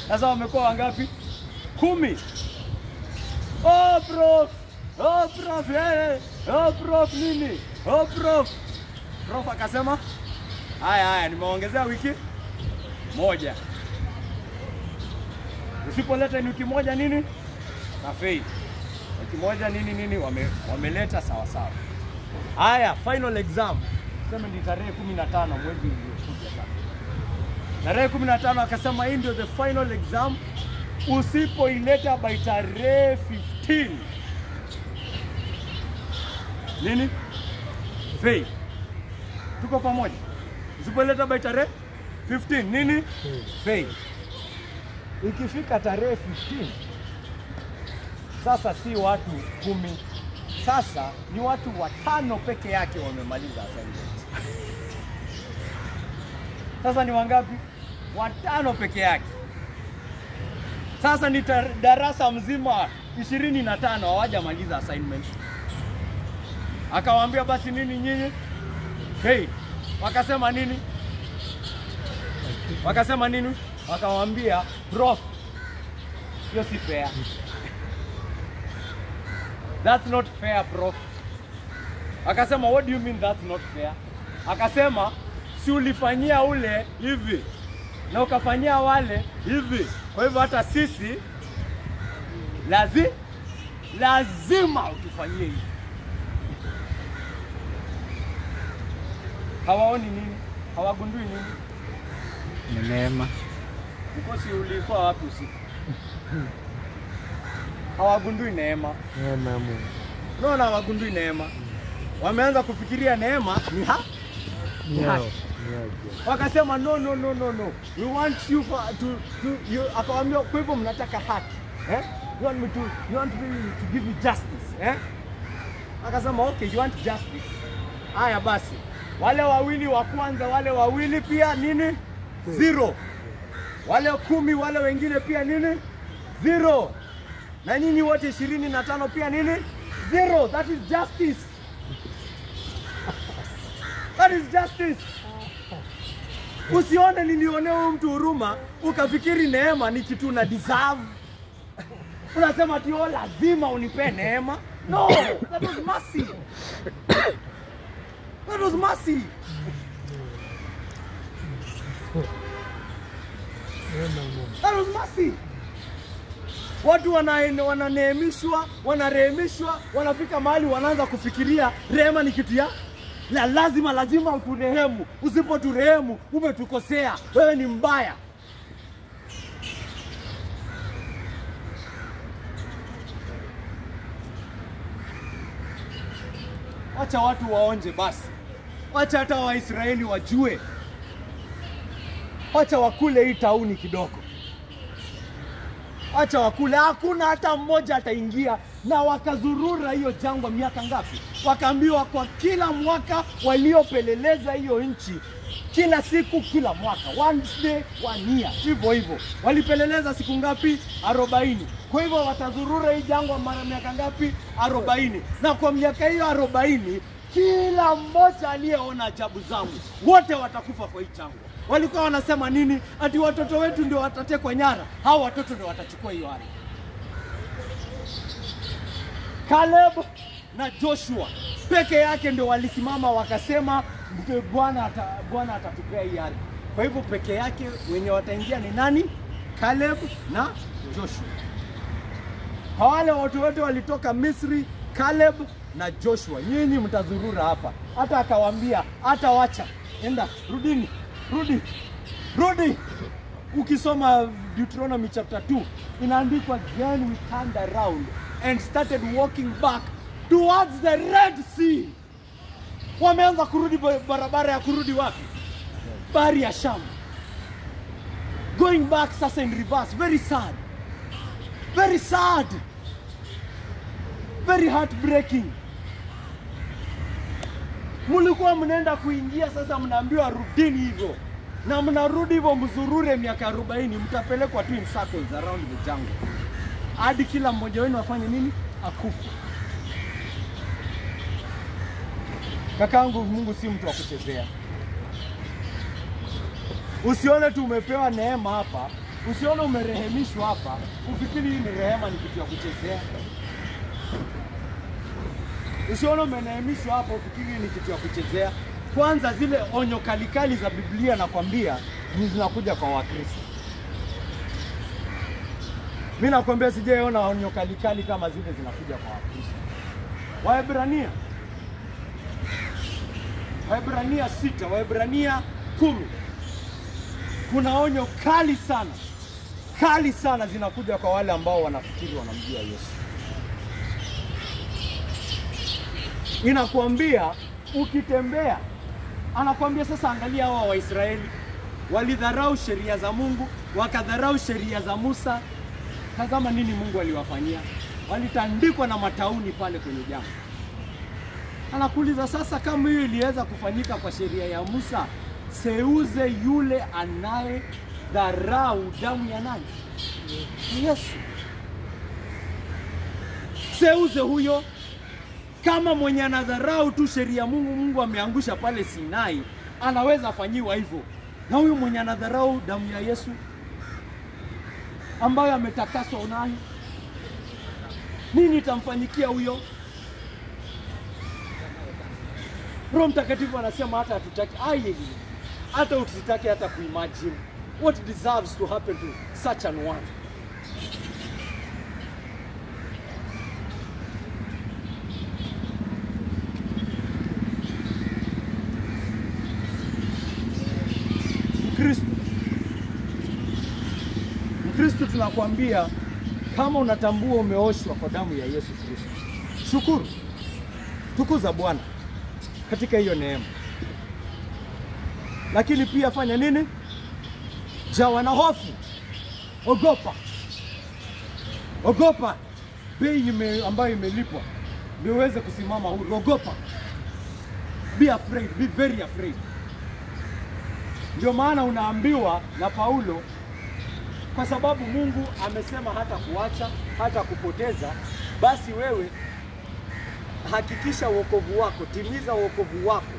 Sasa wamekuwa wangapi? 10. Prof nini? Prof akasema haya nimeongezea wiki moja. Usipoleta wiki moja nini? Na fail. Wiki moja nini wameleta sawa. Haya, final exam. Sema ni tarehe 15 mwezi uliokuja sasa. Tarehe 15 akasema hii ndio the final exam. Usipoileta by tarehe 15 nini? Fail. Tuko pamoja. Usipoleta by tarehe 15 nini? Fail. Ikifika tarehe 15 sasa si watu 10. Sasa ni watu 5 peke yake wamemaliza assignment. Sasa ni wangapi? 5 peke yake. Sasa ni darasa mzima 25 hawajamaliza assignment. Akawaambia basi nini nyinyi? Wakasema nini? Wakasema nini? Wakamwambia, prof, hiyo si fair. That's not fair, prof. Akasema, what do you mean that's not fair? Akasema, si ulifanyia ule hivi na ukafanyia wale hivi. Kwa hivyo hata sisi lazima utufanyie hivi. Hawaoni nini? Hawagundui nini? Ni neema. Mkosi ulikuwa wapi usiku? Hawagundui neema. Neema ya Mungu. Naona hawagundui neema. Wameanza kufikiria neema ni wakasema no. We want you akawaambia, kwa hivyo mnataka haki. You want me to give you justice. Akasema okay, you want justice. Haya basi. Wale wawili wa kwanza, wale wawili pia nini? 0. Wale 10 wale wengine pia nini? 0. Na nyinyi wote 25 pia nini? 0. That is justice. That is justice. Usione nilionea mtu huruma ukafikiri neema ni kitu na deserve. Unasema ati lazima unipe neema. No, that was mercy. That was mercy. That was mercy. Watu wananeemishwa, wanarehemishwa, wanafika mahali wanaanza kufikiria rehema ni kitu ya lazima uturehemu. Usipoturehemu umetukosea, wewe ni mbaya. Wacha watu waonje basi. Wacha hata Waisraeli wajue. Wacha wakule hii tauni kidogo. Acha wakule, hakuna hata mmoja ataingia. Na wakazurura hiyo jangwa miaka ngapi? Wakaambiwa kwa kila mwaka waliopeleleza hiyo nchi, kila siku, kila mwaka, one day, one year, hivyo. Walipeleleza siku ngapi? 40. Kwa hivyo watazurura hii jangwa mara miaka ngapi? 40. Na kwa miaka hiyo 40, kila mmoja aliyeona ajabu zangu, wote watakufa kwa hii jangwa. Walikuwa wanasema nini? Ati watoto wetu ndio watatekwa nyara. Hao watoto ndio watachukua hiyo ardhi. Caleb na Joshua peke yake ndio walisimama wakasema Bwana atatupea hii ardhi. Kwa hivyo peke yake wenye wataingia ni nani? Caleb na Joshua. Wale watu wote walitoka Misri, Caleb na Joshua. Nyinyi mtazurura hapa. Hata akawaambia, hata wacha. Enda, rudi. Ukisoma Deuteronomy chapter 2, inaandikwa then we turned around and started walking back towards the Red Sea. Wameanza kurudi barabara ya kurudi wapi? Bahari ya Shamu. Going back sasa in reverse. Very sad. Very heartbreaking. Mulikuwa mnaenda kuingia, sasa mnaambiwa rudini hivyo. Na mnarudi hivyo mzurure miaka 40, mtapelekwa tu in circles around the jungle. Hadi kila mmoja wenu afanye nini? Akufa. Kakaangu, Mungu si mtu wa kuchezea. Usione tu umepewa neema hapa, usione umerehemishwa hapa, ufikiri hii ni rehema ni kitu ya kuchezea. Usione umenehemishwa hapa ufikiri ni kitu ya kuchezea. Kwanza zile onyo kalikali za Biblia nakwambia ni zinakuja kwa Wakristo. Mimi nakwambia sijaona onyo kalikali kama zile zinakuja kwa Wakristo. Waebrania 6, Waebrania 10. Kuna onyo kali sana zinakuja kwa wale ambao wanafikiri wanamjua Yesu. Inakuambia ukitembea, anakuambia sasa, angalia hawa Waisraeli walidharau sheria za Mungu, wakadharau sheria za Musa. Tazama nini Mungu aliwafanyia. Walitandikwa na matauni pale kwenye jangwa. Anakuuliza sasa, kama hiyo iliweza kufanyika kwa sheria ya Musa, seuze yule anaye dharau damu ya nani? Yesu. Seuze huyo. Kama mwenye anadharau tu sheria Mungu ameangusha pale Sinai, anaweza fanyiwa hivyo. Na huyu mwenye anadharau damu ya Yesu ambayo ametakaswa unayo, nini itamfanyikia huyo? Roho Mtakatifu anasema hata hatutaki, hata usitaki hata kuimagine what deserves to happen to such an one. Mkristo tunakwambia, kama unatambua umeoshwa kwa damu ya Yesu Kristo, shukuru, tukuza Bwana katika hiyo neema. Lakini pia fanya nini? Jawa na hofu. Ogopa bei ambayo imelipwa ndio uweze kusimama huru. Ogopa, be afraid, be very afraid. Ndio maana unaambiwa na Paulo, kwa sababu Mungu amesema hata kuacha, hata kupoteza, basi wewe hakikisha wokovu wako, timiza wokovu wako.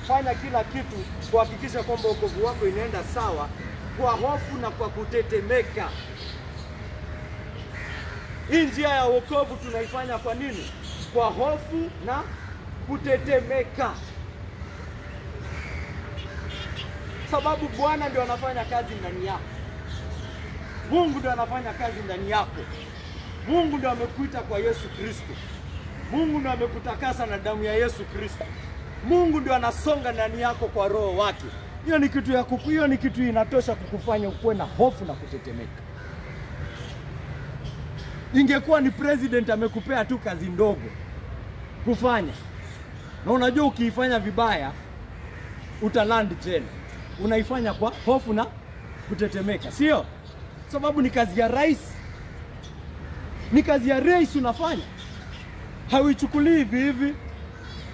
Fanya kila kitu kuhakikisha kwamba wokovu wako inaenda sawa, kwa hofu na kwa kutetemeka. Hii njia ya wokovu tunaifanya kwa nini? Kwa hofu na kutetemeka. Sababu Bwana ndio anafanya kazi ndani yako. Mungu ndio anafanya kazi ndani yako. Mungu ndio amekuita kwa Yesu Kristo. Mungu ndio amekutakasa na damu ya Yesu Kristo. Mungu ndio anasonga ndani yako kwa roho wake. Hiyo ni kitu ya hiyo ni kitu inatosha kukufanya ukuwe na hofu na kutetemeka. Ingekuwa ni president amekupea tu kazi ndogo kufanya, na unajua ukiifanya vibaya utaland jela, unaifanya kwa hofu na kutetemeka, sio? Sababu ni kazi ya rais. Ni kazi ya rais unafanya. Hauichukulii hivi hivi.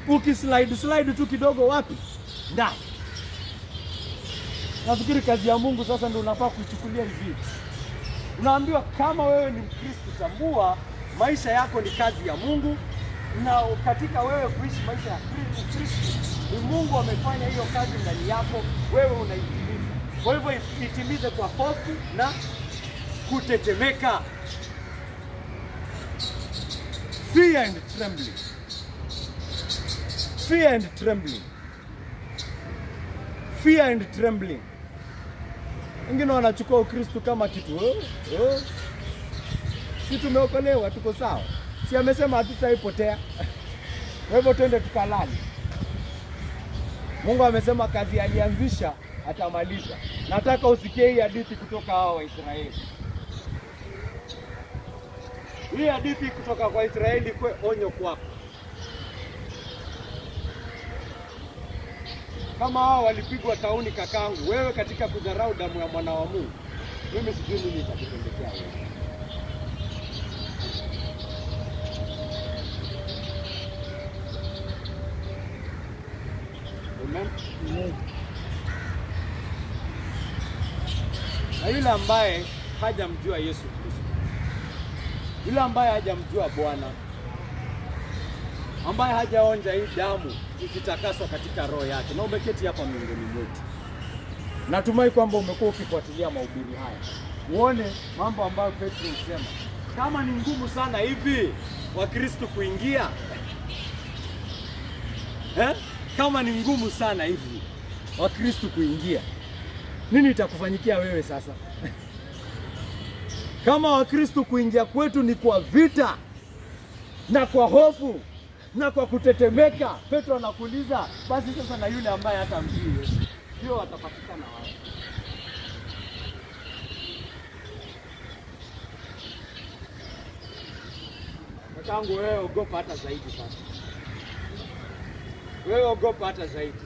Ukislide tu kidogo wapi? Ndani. Nafikiri kazi ya Mungu sasa ndio unafaa kuichukulia hivi. Unaambiwa kama wewe ni Mkristo, tambua maisha yako ni kazi ya Mungu, na katika wewe kuishi maisha ya Kristo, ni Mungu amefanya hiyo kazi ndani yako, wewe unaitimiza. Kwa hivyo itimize kwa hofu na kutetemeka. Fear and trembling. Fear and trembling. Fear and trembling. Wengine wanachukua Ukristo kama kitu si tumeokolewa, tuko sawa. Si amesema hatutaipotea. Kwa hivyo twende tukalali. Mungu amesema kazi alianzisha atamaliza. Nataka usikie hii hadithi kutoka hao Waisraeli. Hii hadithi kutoka kwa Israeli kwa onyo kwako. Kama hao walipigwa tauni kakangu, wewe katika kudharau damu ya mwana wa Mungu, mimi sijui nini itakutendekea wewe. Amen. Na yule ambaye hajamjua Yesu Kristo, yule ambaye hajamjua Bwana, ambaye hajaonja hii damu ikitakaswa katika roho yake, na umeketi hapa miongoni mwetu, natumai kwamba umekuwa ukifuatilia mahubiri haya, uone mambo ambayo Petro husema. Kama ni ngumu sana hivi Wakristo kuingia, kama ni ngumu sana hivi Wakristo kuingia, nini itakufanyikia wewe sasa? Kama Wakristo kuingia kwetu ni kwa vita na kwa hofu na kwa kutetemeka, Petro anakuuliza, basi sasa na yule ambaye hata mjui Yesu, ndio atapatikana wapi? Tangu wewe ogopa hata zaidi sasa. Wewe ogopa hata zaidi.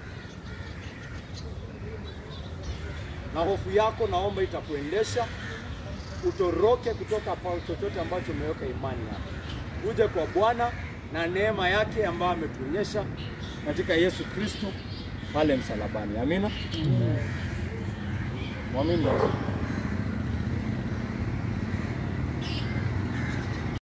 Na hofu yako naomba itakuendesha utoroke kutoka kwa chochote ambacho umeweka imani yako. Uje kwa Bwana na neema yake ambayo ametuonyesha katika Yesu Kristo pale msalabani. Amina. Amen. Mwamini.